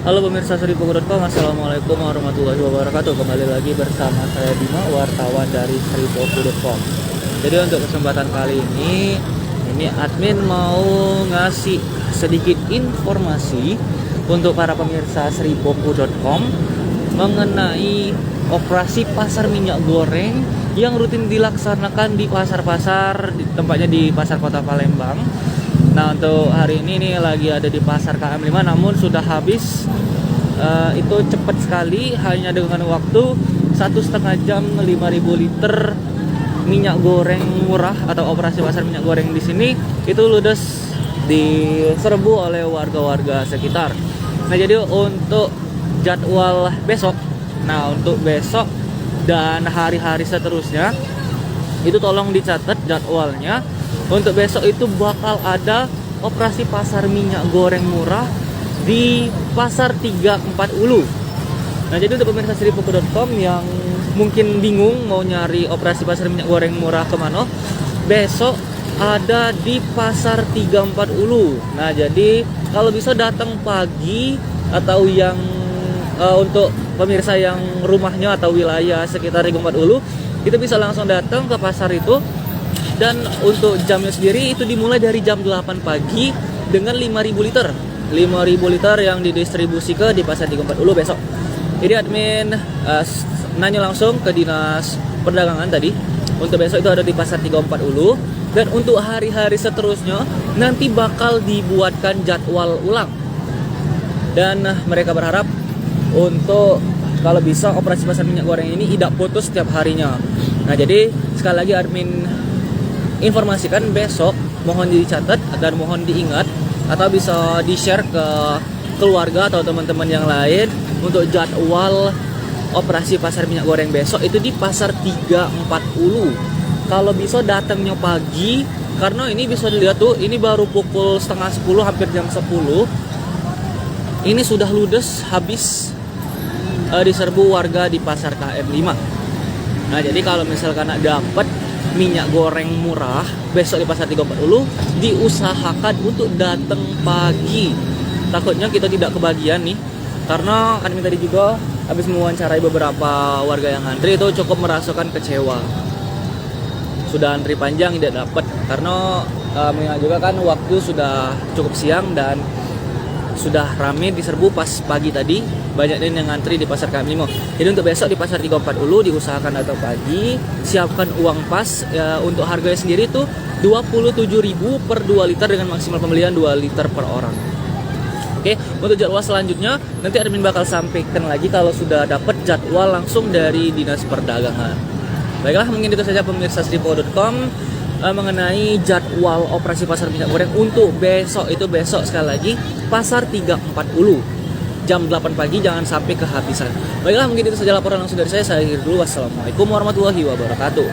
Halo pemirsa seripogo.com, assalamualaikum warahmatullahi wabarakatuh. Kembali lagi bersama saya Bima, wartawan dari seripogo.com. Jadi untuk kesempatan kali ini admin mau ngasih sedikit informasi untuk para pemirsa seripogo.com mengenai operasi pasar minyak goreng yang rutin dilaksanakan di pasar-pasar, tempatnya di pasar kota Palembang. Nah, untuk hari ini nih lagi ada di pasar KM5, namun sudah habis. Itu cepat sekali, hanya dengan waktu 1,5 jam 5.000 liter minyak goreng murah atau operasi pasar minyak goreng di sini itu ludes diserbu oleh warga-warga sekitar. Nah, jadi untuk jadwal besok, untuk besok dan hari-hari seterusnya itu tolong dicatat jadwalnya. Untuk besok itu bakal ada operasi pasar minyak goreng murah di Pasar 34 Ulu. Nah, jadi untuk pemirsa seripogo.com yang mungkin bingung mau nyari operasi pasar minyak goreng murah kemana, besok ada di Pasar 34 Ulu. Nah, jadi kalau bisa datang pagi, atau yang untuk pemirsa yang rumahnya atau wilayah sekitar 34 Ulu itu bisa langsung datang ke pasar itu. Dan untuk jamnya sendiri itu dimulai dari jam 8 pagi dengan 5.000 liter. 5.000 liter yang didistribusi di Pasar 34 Ulu besok. Jadi admin nanya langsung ke Dinas Perdagangan tadi. Untuk besok itu ada di Pasar 34 Ulu. Dan untuk hari-hari seterusnya nanti bakal dibuatkan jadwal ulang. Dan mereka berharap untuk kalau bisa operasi pasar minyak goreng ini tidak putus setiap harinya. Nah, jadi sekali lagi admin informasikan besok, mohon dicatat dan mohon diingat, atau bisa di-share ke keluarga atau teman-teman yang lain untuk jadwal operasi pasar minyak goreng besok itu di Pasar 34 Ulu. Kalau bisa datangnya pagi, karena ini bisa dilihat tuh, ini baru pukul setengah 10, hampir jam 10. Ini sudah ludes, habis diserbu warga di Pasar KM5. Nah, jadi kalau misalkan dapat minyak goreng murah besok di Pasar 34 Ulu, diusahakan untuk datang pagi. Takutnya kita tidak kebagian nih, karena admin tadi juga habis mewawancarai beberapa warga yang antri itu cukup merasakan kecewa. Sudah antri panjang tidak dapat, karena mengingat juga kan waktu sudah cukup siang dan sudah rame diserbu pas pagi tadi, banyak yang ngantri di Pasar KM5. Jadi untuk besok di Pasar 34 Ulu diusahakan datang pagi, siapkan uang pas. Untuk harganya sendiri tuh 27.000 per 2 liter dengan maksimal pembelian 2 liter per orang. Oke, untuk jadwal selanjutnya nanti admin bakal sampaikan lagi kalau sudah dapat jadwal langsung dari Dinas Perdagangan. Baiklah, mungkin itu saja pemirsa seripogo.com mengenai jadwal operasi pasar minyak goreng untuk besok. Itu besok sekali lagi Pasar 34 Ulu jam 8 pagi, jangan sampai kehabisan. Baiklah, mungkin itu saja laporan langsung dari saya. Saya akhiri dulu. Wassalamualaikum warahmatullahi wabarakatuh.